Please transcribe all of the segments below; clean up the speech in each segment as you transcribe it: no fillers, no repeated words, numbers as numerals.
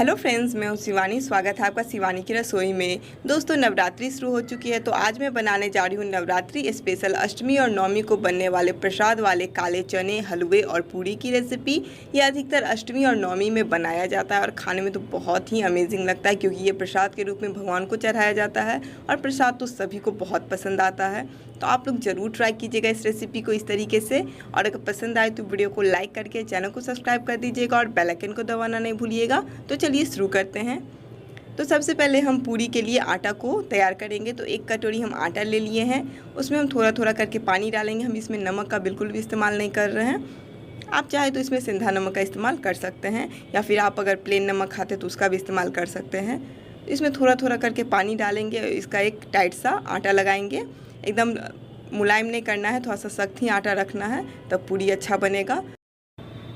Hello friends, मैं हूँ शिवानी। स्वागत है आपका शिवानी की रसोई में। दोस्तों, नवरात्रि शुरू हो चुकी है तो आज मैं बनाने जा रही हूँ नवरात्रि स्पेशल अष्टमी और नवमी को बनने वाले प्रसाद वाले काले चने, हलवे और पूरी की रेसिपी। ये अधिकतर अष्टमी और नवमी में बनाया जाता है और खाने में तो बहुत ही अमेजिंग लगता है, क्योंकि ये प्रसाद के रूप में भगवान को चढ़ाया जाता है और प्रसाद तो सभी को बहुत पसंद आता है। तो आप लोग ज़रूर ट्राई कीजिएगा इस रेसिपी को इस तरीके से, और अगर पसंद आए तो वीडियो को लाइक करके चैनल को सब्सक्राइब कर दीजिएगा और बेल आइकन को दबाना नहीं भूलिएगा। तो चलिए शुरू करते हैं। तो सबसे पहले हम पूरी के लिए आटा को तैयार करेंगे। तो 1 कटोरी हम आटा ले लिए हैं, उसमें हम थोड़ा थोड़ा करके पानी डालेंगे। हम इसमें नमक का बिल्कुल भी इस्तेमाल नहीं कर रहे हैं। आप चाहे तो इसमें सिंधा नमक का इस्तेमाल कर सकते हैं, या फिर आप अगर प्लेन नमक खाते तो उसका भी इस्तेमाल कर सकते हैं। इसमें थोड़ा थोड़ा करके पानी डालेंगे, इसका एक टाइट सा आटा लगाएंगे। एकदम मुलायम नहीं करना है, थोड़ा सा सख्त ही आटा रखना है, तब पूरी अच्छा बनेगा।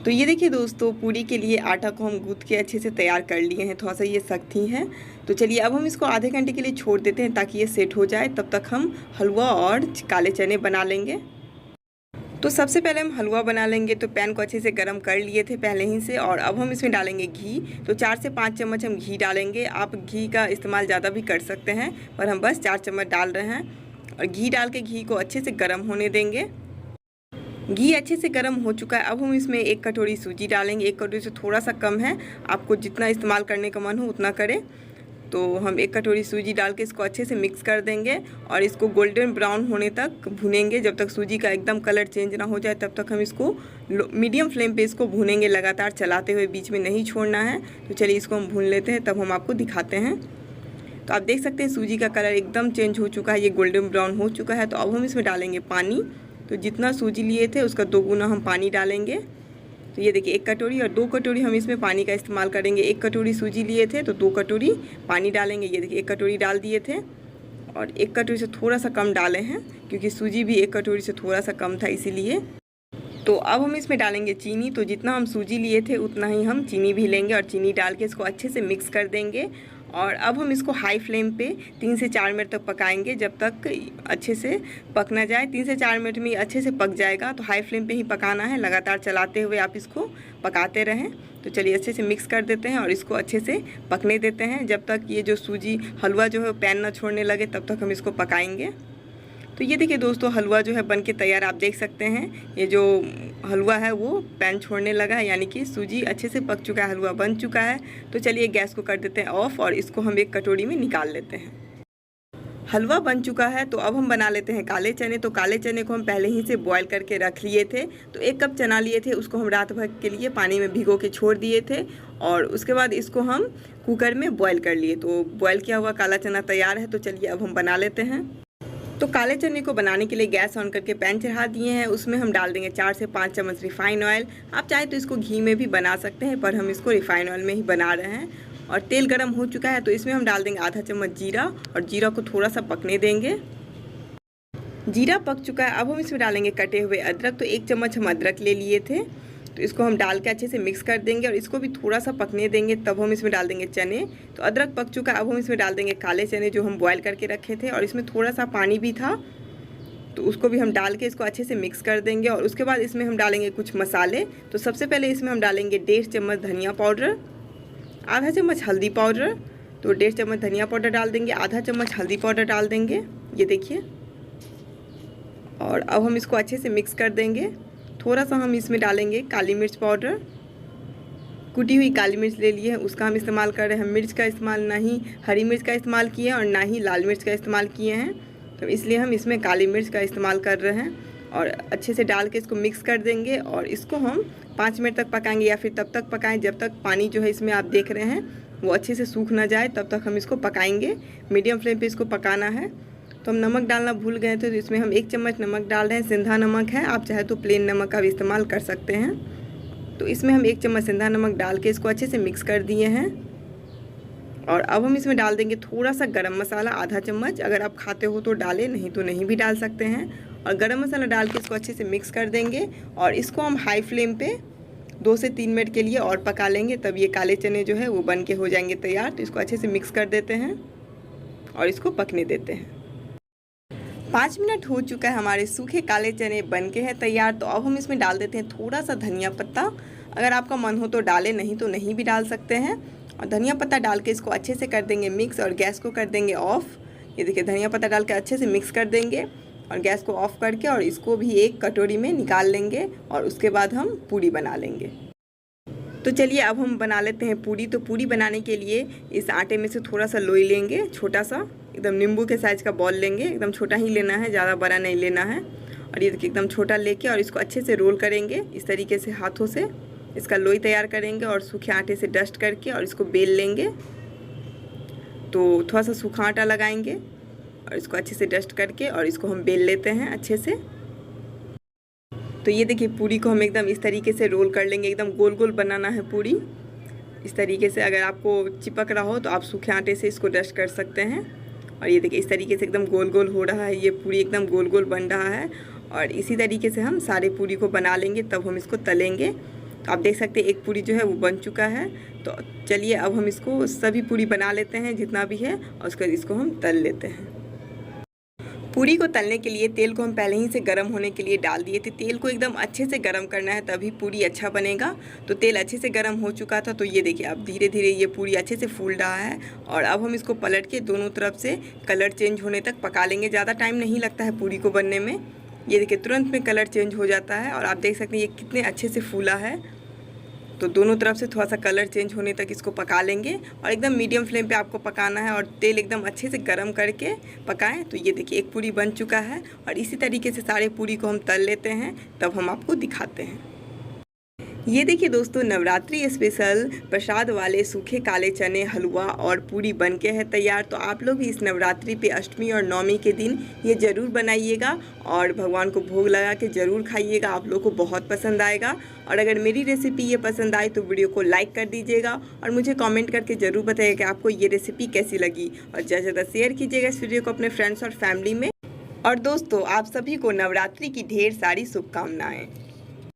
तो ये देखिए दोस्तों, पूरी के लिए आटा को हम गूँथ के अच्छे से तैयार कर लिए हैं। थोड़ा सा ये सख्त ही है। तो चलिए अब हम इसको आधे घंटे के लिए छोड़ देते हैं ताकि ये सेट हो जाए। तब तक हम हलवा और काले चने बना लेंगे। तो सबसे पहले हम हलवा बना लेंगे। तो पैन को अच्छे से गर्म कर लिए थे पहले ही से, और अब हम इसमें डालेंगे घी। तो 4 से 5 चम्मच हम घी डालेंगे। आप घी का इस्तेमाल ज़्यादा भी कर सकते हैं, पर हम बस 4 चम्मच डाल रहे हैं। और घी डाल के घी को अच्छे से गर्म होने देंगे। घी अच्छे से गर्म हो चुका है। अब हम इसमें 1 कटोरी सूजी डालेंगे। 1 कटोरी से थोड़ा सा कम है, आपको जितना इस्तेमाल करने का मन हो उतना करें। तो हम 1 कटोरी सूजी डाल के इसको अच्छे से मिक्स कर देंगे और इसको गोल्डन ब्राउन होने तक भूनेंगे। जब तक सूजी का एकदम कलर चेंज ना हो जाए तब तक हम इसको मीडियम फ्लेम पे इसको भूनेंगे, लगातार चलाते हुए, बीच में नहीं छोड़ना है। तो चलिए इसको हम भून लेते हैं, तब हम आपको दिखाते हैं। तो आप देख सकते हैं सूजी का कलर एकदम चेंज हो चुका है, ये गोल्डन ब्राउन हो चुका है। तो अब हम इसमें डालेंगे पानी। तो जितना सूजी लिए थे उसका 2 गुना हम पानी डालेंगे। तो ये देखिए 1 कटोरी और 2 कटोरी हम इसमें पानी का इस्तेमाल करेंगे। 1 कटोरी सूजी लिए थे तो 2 कटोरी पानी डालेंगे। ये देखिए 1 कटोरी डाल दिए थे और 1 कटोरी से थोड़ा सा कम डाले हैं, क्योंकि सूजी भी 1 कटोरी से थोड़ा सा कम था इसीलिए। तो अब हम इसमें डालेंगे चीनी। तो जितना हम सूजी लिए थे उतना ही हम चीनी भी लेंगे और चीनी डाल के इसको अच्छे से मिक्स कर देंगे। और अब हम इसको हाई फ्लेम पे 3 से 4 मिनट तक पकाएंगे, जब तक अच्छे से पक ना जाए। 3 से 4 मिनट में अच्छे से पक जाएगा। तो हाई फ्लेम पे ही पकाना है, लगातार चलाते हुए आप इसको पकाते रहें। तो चलिए अच्छे से मिक्स कर देते हैं और इसको अच्छे से पकने देते हैं। जब तक ये जो सूजी हलवा जो है पैन ना छोड़ने लगे तब तक हम इसको पकाएंगे। तो ये देखिए दोस्तों, हलवा जो है बन के तैयार। आप देख सकते हैं ये जो हलवा है वो पैन छोड़ने लगा है, यानी कि सूजी अच्छे से पक चुका है, हलवा बन चुका है। तो चलिए गैस को कर देते हैं ऑफ और इसको हम एक कटोरी में निकाल लेते हैं। हलवा बन चुका है। तो अब हम बना लेते हैं काले चने। तो काले चने को हम पहले ही से बॉयल करके रख लिए थे। तो 1 कप चना लिए थे, उसको हम रात भर के लिए पानी में भिगो के छोड़ दिए थे और उसके बाद इसको हम कुकर में बॉयल कर लिए। तो बॉयल किया हुआ काला चना तैयार है। तो चलिए अब हम बना लेते हैं। तो काले चने को बनाने के लिए गैस ऑन करके पैन चढ़ा दिए हैं। उसमें हम डाल देंगे 4 से 5 चम्मच रिफाइन ऑयल। आप चाहे तो इसको घी में भी बना सकते हैं, पर हम इसको रिफाइन ऑयल में ही बना रहे हैं। और तेल गरम हो चुका है तो इसमें हम डाल देंगे आधा चम्मच जीरा, और जीरा को थोड़ा सा पकने देंगे। जीरा पक चुका है। अब हम इसमें डालेंगे कटे हुए अदरक। तो 1 चम्मच हम अदरक ले लिए थे, तो इसको हम डाल के अच्छे से मिक्स कर देंगे और इसको भी थोड़ा सा पकने देंगे। तब हम इसमें डाल देंगे चने। तो अदरक पक चुका है। अब हम इसमें डाल देंगे काले चने जो हम बॉयल करके रखे थे, और इसमें थोड़ा सा पानी भी था, तो उसको भी हम डाल के इसको अच्छे से मिक्स कर देंगे। और उसके बाद इसमें हम डालेंगे कुछ मसाले। तो सबसे पहले इसमें हम डालेंगे 1.5 चम्मच धनिया पाउडर, आधा चम्मच हल्दी पाउडर। तो 1.5 चम्मच धनिया पाउडर डाल देंगे, आधा चम्मच हल्दी पाउडर डाल देंगे, ये देखिए। और अब हम इसको अच्छे से मिक्स कर देंगे। थोड़ा सा हम इसमें डालेंगे काली मिर्च पाउडर। कुटी हुई काली मिर्च ले लिए हैं, उसका हम इस्तेमाल कर रहे हैं। मिर्च का इस्तेमाल ना ही हरी मिर्च का इस्तेमाल किए हैं और ना ही लाल मिर्च का इस्तेमाल किए हैं, तो इसलिए हम इसमें काली मिर्च का इस्तेमाल कर रहे हैं। और अच्छे से डाल के इसको मिक्स कर देंगे और इसको हम 5 मिनट तक पकाएंगे, या फिर तब तक पकाएं जब तक पानी जो है इसमें आप देख रहे हैं वो अच्छे से सूख ना जाए, तब तक हम इसको पकाएंगे। मीडियम फ्लेम पे इसको पकाना है। तो हम नमक डालना भूल गए थे, तो इसमें हम 1 चम्मच नमक डाल रहे हैं। सिंधा नमक है, आप चाहे तो प्लेन नमक का भी इस्तेमाल कर सकते हैं। तो इसमें हम 1 चम्मच सिंधा नमक डाल के इसको अच्छे से मिक्स कर दिए हैं। और अब हम इसमें डाल देंगे थोड़ा सा गरम मसाला, आधा चम्मच। अगर आप खाते हो तो डालें, नहीं तो नहीं भी डाल सकते हैं। और गरम मसाला डाल के इसको अच्छे से मिक्स कर देंगे और इसको हम हाई फ्लेम पे 2 से 3 मिनट के लिए और पका लेंगे। तब ये काले चने जो है वो बन के हो जाएंगे तैयार। तो इसको अच्छे से मिक्स कर देते हैं और इसको पकने देते हैं। 5 मिनट हो चुका है, हमारे सूखे काले चने बन के हैं तैयार। तो अब हम इसमें डाल देते हैं थोड़ा सा धनिया पत्ता। अगर आपका मन हो तो डालें, नहीं तो नहीं भी डाल सकते हैं। और धनिया पत्ता डाल के इसको अच्छे से कर देंगे मिक्स और गैस को कर देंगे ऑफ़। ये देखिए धनिया पत्ता डाल के अच्छे से मिक्स कर देंगे और गैस को ऑफ़ करके और इसको भी एक कटोरी में निकाल लेंगे और उसके बाद हम पूड़ी बना लेंगे। तो चलिए अब हम बना लेते हैं पूड़ी। तो पूड़ी बनाने के लिए इस आटे में से थोड़ा सा लोई लेंगे, छोटा सा एकदम नींबू के साइज़ का बॉल लेंगे, एकदम छोटा ही लेना है, ज़्यादा बड़ा नहीं लेना है। और ये देखिए एकदम छोटा लेके और इसको अच्छे से रोल करेंगे इस तरीके से, हाथों से इसका लोई तैयार करेंगे और सूखे आटे से डस्ट करके और इसको बेल लेंगे। तो थोड़ा सा सूखा आटा लगाएंगे और इसको अच्छे से डस्ट करके और इसको हम बेल लेते हैं अच्छे से। तो ये देखिए पूड़ी को हम एकदम इस तरीके से रोल कर लेंगे, एकदम गोल गोल बनाना है पूड़ी इस तरीके से। अगर आपको चिपक रहा हो तो आप सूखे आटे से इसको डस्ट कर सकते हैं। और ये देखिए इस तरीके से एकदम गोल गोल हो रहा है, ये पूड़ी एकदम गोल गोल बन रहा है। और इसी तरीके से हम सारे पूड़ी को बना लेंगे, तब हम इसको तलेंगे। तो आप देख सकते हैं एक पूड़ी जो है वो बन चुका है। तो चलिए अब हम इसको सभी पूड़ी बना लेते हैं जितना भी है और उसके बाद इसको हम तल लेते हैं। पूड़ी को तलने के लिए तेल को हम पहले ही से गर्म होने के लिए डाल दिए थे। तेल को एकदम अच्छे से गर्म करना है, तभी पूड़ी अच्छा बनेगा। तो तेल अच्छे से गर्म हो चुका था। तो ये देखिए अब धीरे धीरे ये पूड़ी अच्छे से फूल रहा है। और अब हम इसको पलट के दोनों तरफ से कलर चेंज होने तक पका लेंगे। ज़्यादा टाइम नहीं लगता है पूड़ी को बनने में। ये देखिए तुरंत में कलर चेंज हो जाता है और आप देख सकते हैं ये कितने अच्छे से फूला है। तो दोनों तरफ से थोड़ा सा कलर चेंज होने तक इसको पका लेंगे और एकदम मीडियम फ्लेम पे आपको पकाना है और तेल एकदम अच्छे से गरम करके पकाएं। तो ये देखिए एक पूड़ी बन चुका है और इसी तरीके से सारे पूड़ी को हम तल लेते हैं, तब हम आपको दिखाते हैं। ये देखिए दोस्तों नवरात्रि स्पेशल प्रसाद वाले सूखे काले चने, हलवा और पूड़ी बन के है तैयार। तो आप लोग भी इस नवरात्रि पे अष्टमी और नवमी के दिन ये ज़रूर बनाइएगा और भगवान को भोग लगा के ज़रूर खाइएगा। आप लोग को बहुत पसंद आएगा। और अगर मेरी रेसिपी ये पसंद आए तो वीडियो को लाइक कर दीजिएगा और मुझे कमेंट करके ज़रूर बताइएगा कि आपको ये रेसिपी कैसी लगी। और ज़्यादा से ज़्यादा शेयर कीजिएगा इस वीडियो को अपने फ्रेंड्स और फैमिली में। और दोस्तों आप सभी को नवरात्रि की ढेर सारी शुभकामनाएँ।